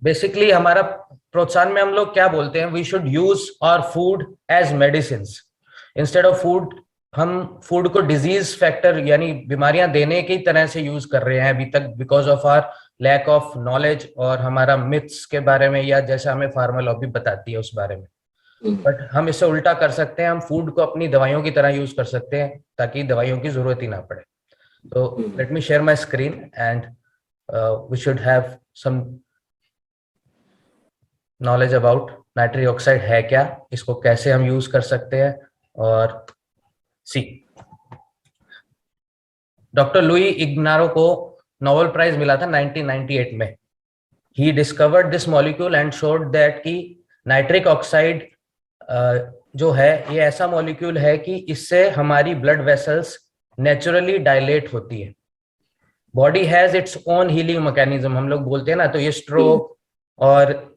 Basically हमारा प्रोत्साहन में हम लोग क्या बोलते हैं, we should use our food as medicine instead of food. हम फूड को डिजीज फैक्टर यानी बीमारियां देने की तरह से यूज कर रहे हैं अभी तक, because of our lack of knowledge और हमारा मिथ्स के बारे में, या जैसा हमें फार्मा लॉबी बताती है उस बारे में। बट हम इससे उल्टा कर सकते हैं, हम फूड को अपनी दवाइयों की तरह यूज कर सकते हैं ताकि दवाइयों की जरूरत ही ना पड़े। तो let me share my screen and we should have some knowledge about nitric oxide है क्या, इसको कैसे हम यूज कर सकते हैं। और सी, डॉक्टर लुई इग्नारो को नोबेल प्राइज मिला था 1998 में। He discovered this molecule and showed that कि नाइट्रिक ऑक्साइड जो है ये ऐसा मॉलिक्यूल है कि इससे हमारी ब्लड वेसल्स नेचुरली डायलेट होती है। Body has its own healing mechanism, हम लोग बोलते हैं ना, तो ये स्ट्रोक और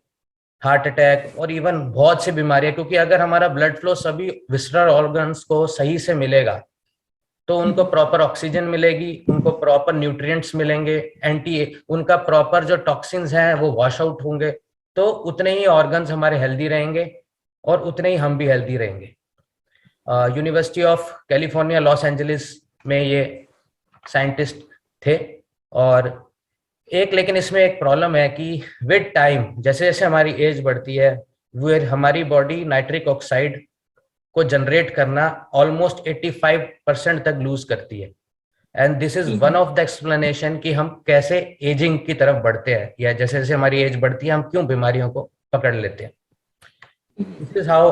हार्ट अटैक और इवन बहुत सी बीमारियां, क्योंकि अगर हमारा ब्लड फ्लो सभी विसरल ऑर्गन्स को सही से मिलेगा तो उनको प्रॉपर ऑक्सीजन मिलेगी, उनको प्रॉपर न्यूट्रिएंट्स मिलेंगे, उनका प्रॉपर जो टॉक्सिन्स हैं वो वॉश आउट होंगे, तो उतने ही ऑर्गन्स हमारे हेल्दी रहेंगे और उतने ही हम भी हेल्दी रहेंगे। University of California Los Angeles में ये साइंटिस्ट थे। और लेकिन इसमें एक प्रॉब्लम है कि विद टाइम जैसे जैसे हमारी एज बढ़ती है वो हमारी बॉडी नाइट्रिक ऑक्साइड को जनरेट करना ऑलमोस्ट 85% तक लूज करती है। And this is one of the explanation कि हम कैसे एजिंग की तरफ बढ़ते हैं, या जैसे जैसे हमारी एज बढ़ती है हम क्यों बीमारियों को पकड़ लेते हैं। This is how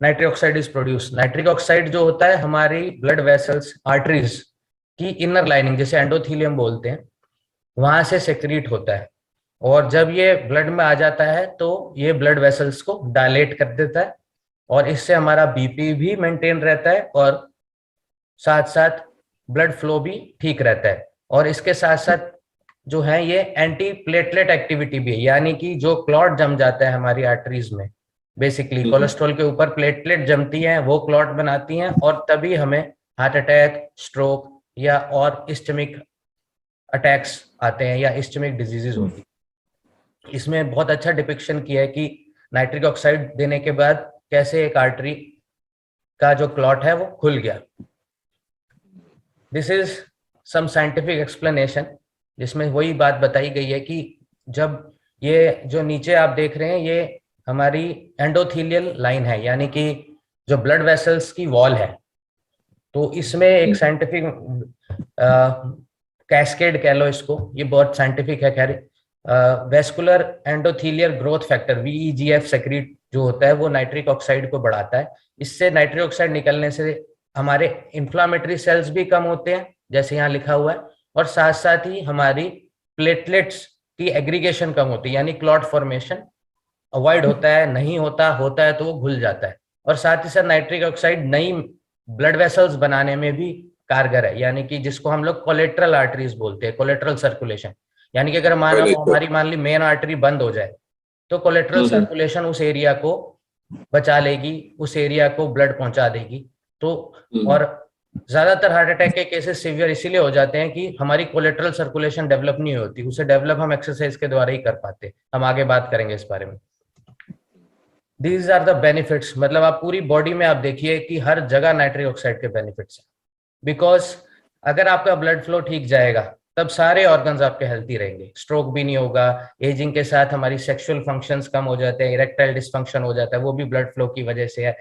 nitric oxide is produce. Nitric oxide जो होता है हमारी ब्लड वेसल्स, आर्टरीज की इनर लाइनिंग, जैसे एंडोथीलियम बोलते हैं, वहां से सेक्रीट होता है। और जब ये ब्लड में आ जाता है तो ये ब्लड वेसल्स को डायलेट कर देता है, और इससे हमारा बीपी भी मेंटेन रहता है और साथ साथ ब्लड फ्लो भी ठीक रहता है। और इसके साथ साथ जो है ये एंटी प्लेटलेट एक्टिविटी भी है, यानी कि जो क्लॉट जम जाता है हमारी आर्टरीज में, बेसिकली कोलेस्ट्रॉल के ऊपर प्लेटलेट जमती हैं, वो क्लॉट बनाती हैं, और तभी हमें हार्ट अटैक, स्ट्रोक या और इस्टेमिक अटैक्स आते हैं या इस्टेमिक डिजीजेज होती है। इसमें बहुत अच्छा डिपिक्शन किया है कि नाइट्रिक ऑक्साइड देने के बाद कैसे एक आर्टरी का जो क्लॉट है वो खुल गया। This is some scientific explanation, जिसमें वही बात बताई गई है कि जब ये जो नीचे आप देख रहे हैं ये हमारी एंडोथीलियल लाइन है, यानी कि जो ब्लड वेसल्स की वॉल है, तो इसमें एक साइंटिफिक कैस्केड कह लो इसको, ये बहुत साइंटिफिक है खैर। Vascular endothelial growth factor VEGF secrete जो होता है वो नाइट्रिक ऑक्साइड को बढ़ाता है। इससे नाइट्रिक ऑक्साइड निकलने से हमारे इंफ्लामेटरी सेल्स भी कम होते हैं जैसे यहाँ लिखा हुआ है, और साथ साथ ही हमारी प्लेटलेट्स की एग्रीगेशन कम होती है, यानी क्लॉट फॉर्मेशन अवॉइड होता है, नहीं होता है तो वो घुल जाता है। और साथ ही साथ नाइट्रिक ऑक्साइड नई ब्लड वेसल्स बनाने में भी कारगर है, यानी कि जिसको हम लोग कोलेट्रल आर्टरीज बोलते हैं, कोलेट्रल सर्कुलेशन। यानी कि अगर हमारी मान ली मेन आर्टरी बंद हो जाए तो कोलेट्रल सर्कुलेशन उस एरिया को बचा लेगी, उस एरिया को ब्लड पहुंचा देगी। तो और ज्यादातर हार्ट अटैक के केसेस सीवियर इसीलिए हो जाते हैं कि हमारी कोलेट्रल सर्कुलेशन डेवलप नहीं होती, उसे डेवलप हम एक्सरसाइज के द्वारा ही कर पाते। हम आगे बात करेंगे इस बारे में। दीज आर द बेनिफिट्स, मतलब आप पूरी बॉडी में आप देखिए कि हर जगह नाइट्रिक ऑक्साइड के बेनिफिट्स हैं। बिकॉज अगर आपका ब्लड फ्लो ठीक जाएगा तब सारे ऑर्गन्स आपके हेल्थी रहेंगे, स्ट्रोक भी नहीं होगा। एजिंग के साथ हमारी सेक्सुअल फंक्शंस कम हो जाते हैं, इरेक्टाइल डिसफंक्शन हो जाता है, वो भी ब्लड फ्लो की वजह से है।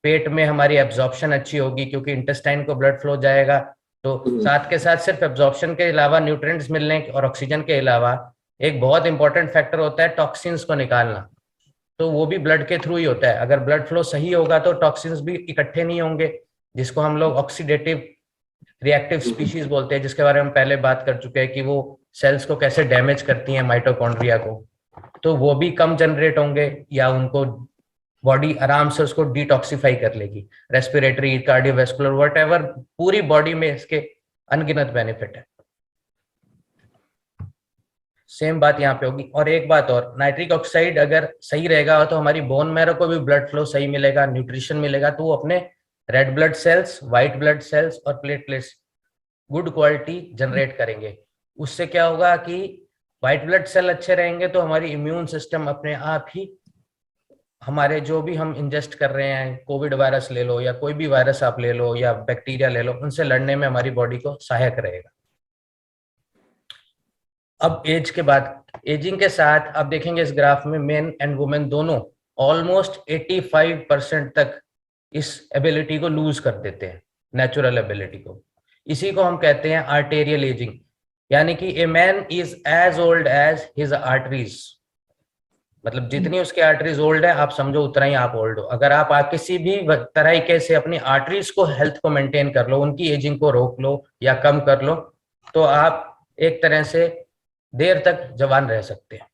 पेट में हमारी एब्जॉर्प्शन अच्छी होगी क्योंकि इंटेस्टाइन को ब्लड फ्लो जाएगा। तो साथ के साथ सिर्फ एब्जॉर्प्शन के अलावा, न्यूट्रिएंट्स मिलने और ऑक्सीजन के अलावा एक बहुत इंपॉर्टेंट फैक्टर होता है टॉक्सिन्स को निकालना, तो वो भी ब्लड के थ्रू ही होता है। अगर ब्लड फ्लो सही होगा तो टॉक्सिन्स भी इकट्ठे नहीं होंगे, जिसको हम लोग ऑक्सीडेटिव रिएक्टिव स्पीशीज बोलते हैं, जिसके बारे में पहले बात कर चुके हैं कि वो सेल्स को कैसे डैमेज करती हैं, माइटोकॉन्ड्रिया को। तो वो भी कम जनरेट होंगे या उनको बॉडी आराम से उसको डिटॉक्सिफाई कर लेगी। रेस्पिरेटरी, कार्डियोवैस्कुलर, व्हाटएवर, पूरी बॉडी में इसके अनगिनत बेनिफिट है। सेम बात यहाँ पे होगी। और एक बात और, नाइट्रिक ऑक्साइड अगर सही रहेगा तो हमारी बोन मैरो को भी ब्लड फ्लो सही मिलेगा, न्यूट्रिशन मिलेगा, तो वो अपने red blood cells, white blood cells और प्लेटलेट्स गुड क्वालिटी जनरेट करेंगे। उससे क्या होगा कि व्हाइट ब्लड सेल अच्छे रहेंगे तो हमारी इम्यून सिस्टम अपने आप ही हमारे जो भी हम इंजेस्ट कर रहे हैं, कोविड वायरस ले लो या कोई भी वायरस आप ले लो या बैक्टीरिया ले लो, उनसे लड़ने में हमारी बॉडी को सहायक रहेगा। अब एज के बाद, एजिंग के साथ आप देखेंगे इस ग्राफ में मेन एंड वुमेन दोनों ऑलमोस्ट 85% तक इस एबिलिटी को लूज कर देते हैं, नेचुरल एबिलिटी को। इसी को हम कहते हैं आर्टेरियल एजिंग, यानी कि a man is as old as his arteries. मतलब जितनी उसकी आर्टरीज ओल्ड है, आप समझो उतना ही आप ओल्ड हो। अगर आप किसी भी तरीके से अपनी आर्टरीज को, हेल्थ को मेंटेन कर लो, उनकी एजिंग को रोक लो या कम कर लो, तो आप एक तरह से देर तक जवान रह सकते हैं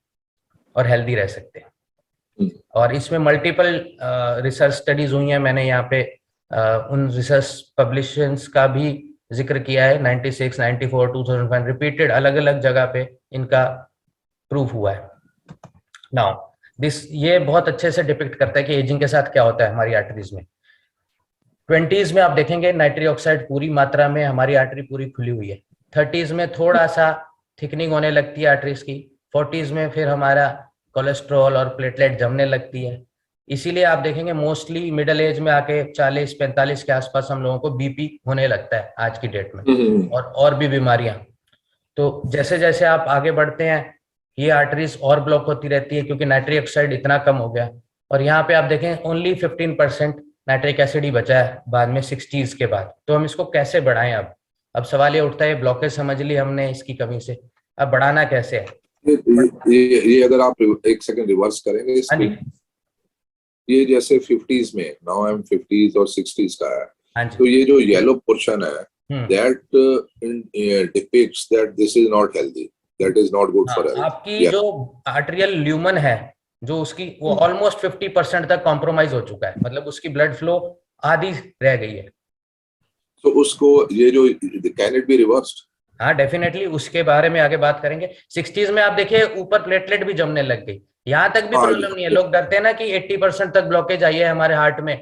और हेल्दी रह सकते हैं। और इसमें मल्टीपल रिसर्च स्टडीज हुई हैं, मैंने यहाँ पे उन रिसर्च पब्लिशेशंस का भी जिक्र किया है। 96, 94, 2005 रिपीटेड अलग अलग जगह पे इनका प्रूफ हुआ है। नाउ ये बहुत अच्छे से डिपिक्ट करता है कि एजिंग के साथ क्या होता है हमारी आर्टरीज में। 20s में आप देखेंगे नाइट्रिक ऑक्साइड पूरी मात्रा में हमारी आर्टरी पूरी खुली हुई है। 30s में थोड़ा सा थिकनिंग होने लगती है आर्टरीज की। 40s में फिर हमारा कोलेस्ट्रॉल और प्लेटलेट जमने लगती है। इसीलिए आप देखेंगे मोस्टली मिडिल एज में आके 40-45 के आसपास हम लोगों को बीपी होने लगता है आज की डेट में, और भी बीमारियां। तो जैसे जैसे आप आगे बढ़ते हैं ये आर्टरीज और ब्लॉक होती रहती है, क्योंकि नाइट्रिक ऑक्साइड इतना कम हो गया। और यहाँ पे आप देखें ओनली 15% नाइट्रिक एसिड ही बचा है बाद में 60s के बाद। तो हम इसको कैसे बढ़ाएं? अब सवाल ये उठता है, ब्लॉकेज समझ ली हमने इसकी कमी से, अब बढ़ाना कैसे है? ये अगर आप एक सेकंड रिवर्स करेंगे इसको, ये जैसे 50s में, नाउ आई एम 50s और 60s का है, तो ये जो येलो पोर्शन है that depicts that this is not healthy, that is not good for health। आपकी जो आर्टेरियल ल्यूमन है जो उसकी वो ऑलमोस्ट 50% तक कॉम्प्रोमाइज हो चुका है, मतलब उसकी ब्लड फ्लो आधी रह गई है। तो उसको ये जो कैन इट बी रिवर्स्ड? हाँ डेफिनेटली, उसके बारे में आगे बात करेंगे। 60s में आप देखिए ऊपर प्लेटलेट भी जमने लग गई, यहाँ तक भी प्रॉब्लम नहीं है। लोग डरते हैं ना कि 80% तक ब्लॉकेज आई है हमारे हार्ट में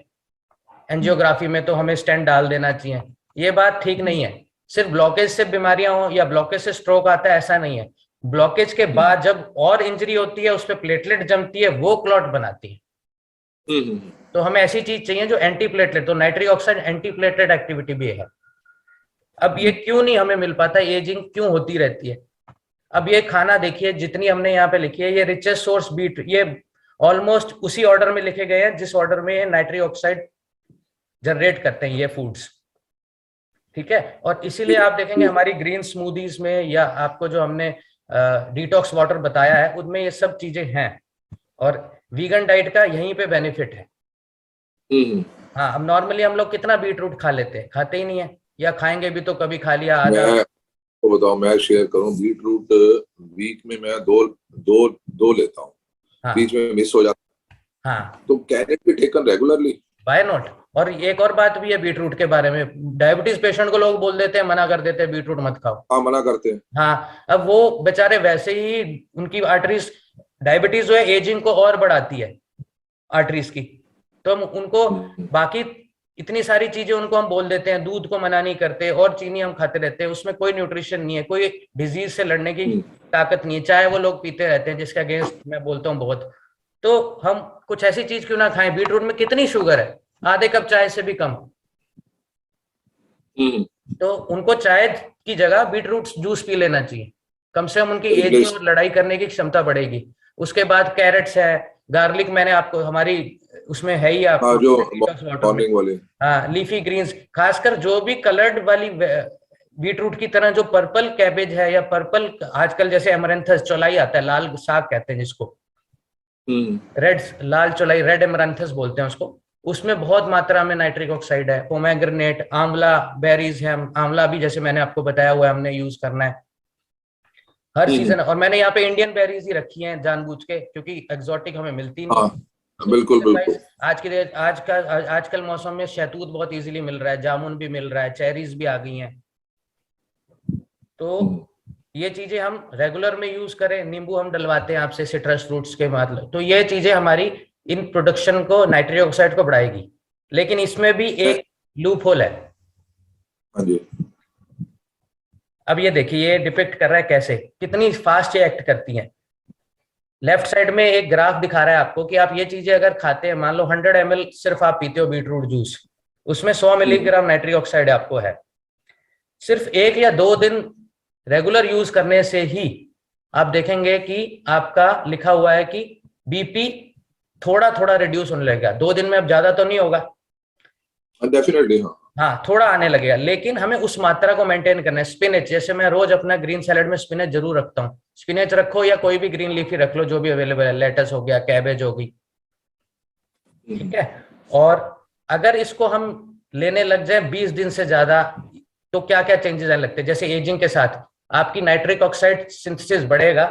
एंजियोग्राफी में, तो हमें स्टेंट डाल देना चाहिए। ये बात ठीक नहीं है। सिर्फ ब्लॉकेज से बीमारियां हो या ब्लॉकेज से स्ट्रोक आता है ऐसा नहीं है। ब्लॉकेज के बाद जब और इंजरी होती है, उस पर प्लेटलेट जमती है, वो क्लॉट बनाती है। तो हमें ऐसी चीज चाहिए जो एंटी प्लेटलेट, तो nitric oxide anti platelet activity भी है। अब ये क्यों नहीं हमें मिल पाता, एजिंग क्यों होती रहती है? अब ये खाना देखिए जितनी हमने यहाँ पे लिखी है, ये रिचेस्ट सोर्स बीट, ये ऑलमोस्ट उसी ऑर्डर में लिखे गए हैं जिस ऑर्डर में नाइट्रिक ऑक्साइड जनरेट करते हैं ये फूड्स, ठीक है। और इसीलिए आप देखेंगे हमारी ग्रीन स्मूदीज में या आपको जो हमने डिटॉक्स वाटर बताया है उनमें ये सब चीजें हैं, और वीगन डाइट का यहीं पे बेनिफिट है। हाँ, अब नॉर्मली हम लोग कितना बीट रूट खा लेते हैं? खाते ही नहीं है, या खाएंगे भी तो कभी खा लिया आधा। तो बताओ, मैं शेयर करूं, बीट रूट वीक में मैं दो लेता हूँ। हाँ। बीच में मिस हो जाता है। हाँ, तो can it be taken regularly? Why not. और एक और बात भी है बीट रूट के बारे में, डायबिटीज पेशेंट को लोग बोल देते हैं, मना कर देते हैं बीट रूट मत खाओ। हाँ, मना करते हैं। हाँ, अब वो बेचारे वैसे ही उनकी आर्टरीज, डायबिटीज जो है एजिंग को और बढ़ाती है आर्टरीज की, तो हम उनको बाकी इतनी सारी चीजें उनको हम बोल देते हैं, दूध को मना नहीं करते और चीनी हम खाते रहते हैं, उसमें कोई न्यूट्रिशन नहीं है, कोई डिजीज से लड़ने की ताकत नहीं है, चाहे वो लोग पीते रहते हैं, जिसके अगेंस्ट मैं बोलता हूँ बहुत। तो हम कुछ ऐसी चीज क्यों ना खाएं? बीट रूट में कितनी शुगर है, आधे कप चाय से भी कम। तो उनको चाय की जगह बीट रूट जूस पी लेना चाहिए, कम से कम उनकी एजिंग और लड़ाई करने की क्षमता बढ़ेगी। उसके बाद कैरेट्स है, गार्लिक मैंने आपको हमारी उसमें है ही, आपको जो मॉर्निंग वाले, हाँ, लीफी ग्रीन्स, खासकर जो भी कलर्ड वाली बीट रूट की तरह जो पर्पल कैबेज है या पर्पल आजकल जैसे एमरैंथस चौलाई आता है, लाल साग कहते हैं जिसको, रेड लाल चौलाई, रेड एमरैंथस बोलते हैं उसको, उसमें बहुत मात्रा में नाइट्रिक ऑक्साइड है। पोमेग्रेनेट, आंवला बेरीज है, आंवला भी जैसे मैंने आपको बताया हुआ है हमने यूज करना है हर सीजन। और मैंने यहाँ पे इंडियन बेरीज ही रखी हैं जानबूझ के, क्योंकि एक्सोटिक हमें मिलती नहीं। बिल्कुल बिल्कुल। आजकल मौसम में शहतूत बहुत इजीली मिल रहा है, जामुन भी मिल रहा है, चेरीज भी आ गई हैं। तो ये चीजें हम रेगुलर में यूज करें। नींबू हम डलवाते हैं आपसे सिट्रस फ्रूट्स के मतलब, तो ये चीजें हमारी इन प्रोडक्शन को, नाइट्रिक ऑक्साइड को बढ़ाएगी। लेकिन इसमें भी एक लूप होल है। अब ये देखिए, ये डिपिक्ट कर रहा है कैसे, कितनी फास्ट ये एक्ट करती हैं। लेफ्ट साइड में एक ग्राफ दिखा रहा है आपको कि आप ये चीजें अगर खाते हैं, मान लो 100 ml सिर्फ आप पीते हो बीट रूट जूस, उसमें 100 मिलीग्राम नाइट्रिक ऑक्साइड आपको है। सिर्फ 1 या 2 दिन रेगुलर यूज करने से ही आप देखेंगे कि आपका लिखा हुआ है कि बीपी थोड़ा थोड़ा रिड्यूस होने लगेगा। 2 दिन में अब ज्यादा तो नहीं होगा, डेफिनेटली हाँ थोड़ा आने लगेगा, लेकिन हमें उस मात्रा को मेंटेन करना है। स्पिनच, जैसे मैं रोज अपना ग्रीन सैलेड में स्पिनच जरूर रखता हूँ, स्पिनच रखो या कोई भी ग्रीन लीफी रख लो जो भी अवेलेबल है, लेटस हो गया, कैबेज हो गई, ठीक है। और अगर इसको हम लेने लग जाए 20 दिन से ज्यादा, तो क्या क्या चेंजेस आने लगते हैं। जैसे एजिंग के साथ आपकी नाइट्रिक ऑक्साइड सिंथेसिस बढ़ेगा,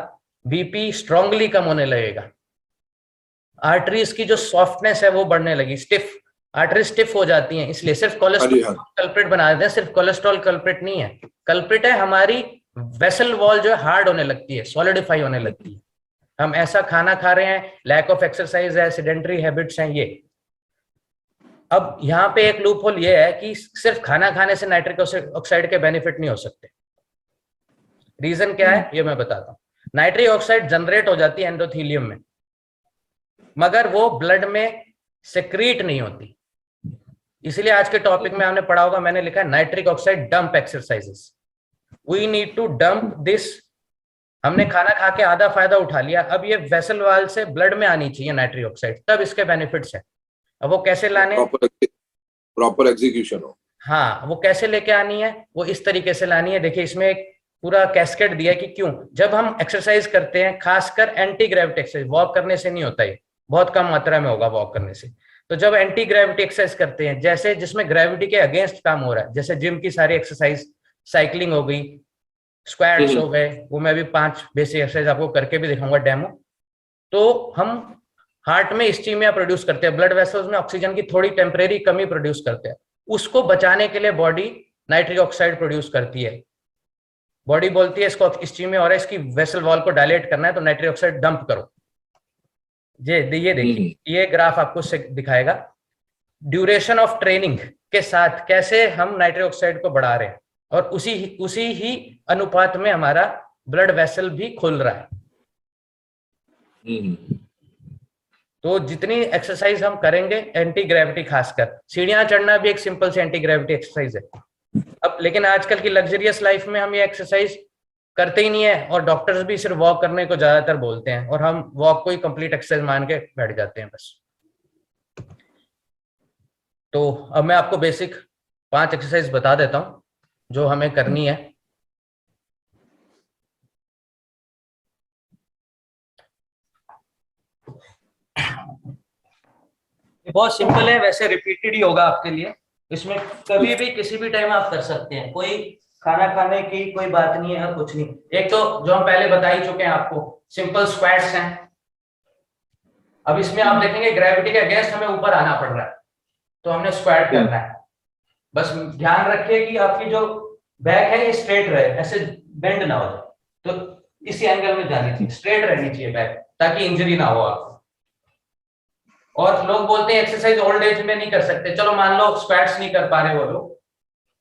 बीपी स्ट्रांगली कम होने लगेगा, आर्टरीज की जो सॉफ्टनेस है वो बढ़ने लगी, स्टिफ आर्टरी स्टिफ हो जाती हैं। इसलिए सिर्फ कोलेस्ट्रॉल कल्प्रिट बना देते हैं, सिर्फ कोलेस्ट्रॉल कल्प्रिट नहीं है, कल्प्रिट है हमारी वेसल वॉल जो है हार्ड होने लगती है, सॉलिडिफाई होने लगती है। हम ऐसा खाना खा रहे हैं, लैक ऑफ एक्सरसाइज है, सेडेंटरी हैबिट्स हैं ये। अब यहाँ पे एक लूप होल ये है कि सिर्फ खाना खाने से नाइट्रिक ऑक्साइड के बेनिफिट नहीं हो सकते। रीजन क्या है ये मैं बताता हूँ। नाइट्रिक ऑक्साइड जनरेट हो जाती है एंडोथेलियम में, मगर वो ब्लड में सेक्रीट नहीं होती। इसलिए आज के टॉपिक में आपने पढ़ा होगा, मैंने लिखा है nitric oxide dump exercises. We need to dump this. हमने खाना खा के आधा फायदा उठा लिया, अब ये वेसल वाल से ब्लड में आनी चाहिए नाइट्रिक ऑक्साइड, तब इसके बेनिफिट्स है। अब वो कैसे लाने, प्रॉपर एग्जीक्यूशन हो। हाँ, वो कैसे लेके आनी है, वो इस तरीके से लानी है। देखिए इसमें एक पूरा कैस्केड दिया है कि क्यों जब हम एक्सरसाइज करते हैं, खासकर एंटी ग्रेविटी एक्सरसाइज, वॉक करने से नहीं होता है, बहुत कम मात्रा में होगा वॉक करने से। तो जब एंटी ग्रेविटी एक्सरसाइज करते हैं, जैसे जिसमें ग्रेविटी के अगेंस्ट काम हो रहा है, जैसे जिम की सारी एक्सरसाइज, साइकिलिंग हो गई, स्क्वाट्स हो गए, वो मैं भी 5 बेसिक एक्सरसाइज आपको करके भी दिखाऊंगा डेमो। तो हम हार्ट में इस्चीमिया प्रोड्यूस करते हैं, ब्लड वेसल्स में ऑक्सीजन की थोड़ी टेम्परेरी कमी प्रोड्यूस करते हैं, उसको बचाने के लिए बॉडी नाइट्रिक ऑक्साइड प्रोड्यूस करती है। बॉडी बोलती है इसको इस्चीमिया और इसकी वेसल वॉल को डायलेट करना है, तो नाइट्रिक ऑक्साइड डंप करो। ये देखिए, ये ग्राफ आपको दिखाएगा ड्यूरेशन ऑफ ट्रेनिंग के साथ कैसे हम नाइट्रिक ऑक्साइड को बढ़ा रहे हैं, और उसी ही अनुपात में हमारा ब्लड वेसल भी खुल रहा है। तो जितनी एक्सरसाइज हम करेंगे एंटी ग्रेविटी, खासकर सीढ़ियां चढ़ना भी एक सिंपल से एंटी ग्रेविटी एक्सरसाइज है। अब लेकिन आजकल की लग्जरियस लाइफ में हम ये एक्सरसाइज करते ही नहीं है, और डॉक्टर्स भी सिर्फ वॉक करने को ज्यादातर बोलते हैं, और हम वॉक को ही कंप्लीट एक्सरसाइज मान के बैठ जाते हैं बस। तो अब मैं आपको बेसिक 5 एक्सरसाइज बता देता हूं जो हमें करनी है। बहुत सिंपल है, वैसे रिपीटेड ही होगा आपके लिए, इसमें कभी भी किसी भी टाइम आप कर सकते हैं, कोई खाना खाने की कोई बात नहीं है और कुछ नहीं। एक तो जो हम पहले बता ही चुके हैं आपको, सिंपल स्क्वाट्स हैं। अब इसमें आप देखेंगे ग्रेविटी के अगेंस्ट हमें ऊपर आना पड़ रहा है, तो हमने स्क्वाट करना है। बस ध्यान रखिए कि आपकी जो बैक है ये स्ट्रेट रहे, ऐसे बेंड ना हो जाए, तो इसी एंगल में जानी चाहिए, स्ट्रेट रहनी चाहिए बैक, ताकि इंजरी ना हो आपको। और लोग बोलते हैं एक्सरसाइज ओल्ड एज में नहीं कर सकते, चलो मान लो स्क्वाट्स नहीं कर पा रहे वो लोग,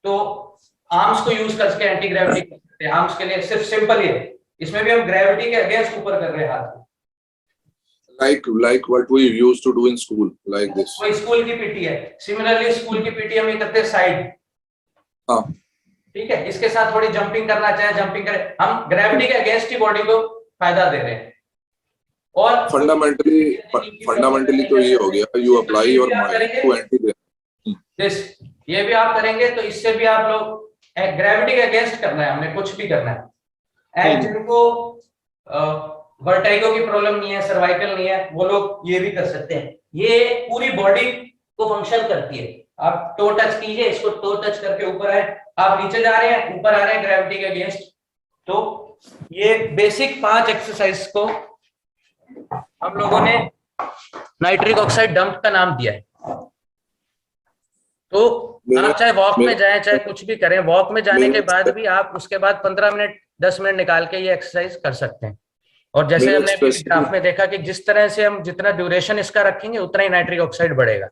तो आर्म्स को यूज करके एंटी ग्रेविटी कर सकते हैं। आर्म्स के लिए सिर्फ सिंपल ही है, इसमें भी हम ग्रेविटी के अगेंस्ट ऊपर कर रहे हैं हाथ को, like what we used to do in school, like this. वो स्कूल की पीटी है। सिमिलरली स्कूल की पीटी हम ये करते हैं साइड, हाँ ठीक है। इसके साथ थोड़ी जंपिंग करना चाहे जंपिंग करें, हम ग्रेविटी के अगेंस्ट ही बॉडी को फायदा दे रहे हैं। और फंडामेंटली तो ये हो गया, you apply your mind to anti gravity, ये भी आप करेंगे तो इससे भी आप लोग ग्रेविटी के अगेंस्ट करना है, हमने कुछ भी करना है। एंड जिनको वर्टाइगो की प्रॉब्लम नहीं है, सर्वाइकल नहीं है, वो लोग ये भी कर सकते हैं। ये पूरी बॉडी को फंक्शन करती है। आप टो टच कीजिए, इसको टो टच करके ऊपर आए, आप नीचे जा रहे हैं ऊपर आ रहे हैं ग्रेविटी के अगेंस्ट। तो ये बेसिक 5 एक्सरसाइज को हम लोगों ने नाइट्रिक ऑक्साइड डंप का नाम दिया है। तो आप चाहे वॉक में जाएं चाहे कुछ भी करें, वॉक में जाने के बाद भी आप उसके बाद 15 मिनट 10 मिनट निकाल के ये एक्सरसाइज कर सकते हैं। और जैसे हमने ग्राफ में देखा कि जिस तरह से हम जितना ड्यूरेशन इसका रखेंगे उतना ही नाइट्रिक ऑक्साइड बढ़ेगा।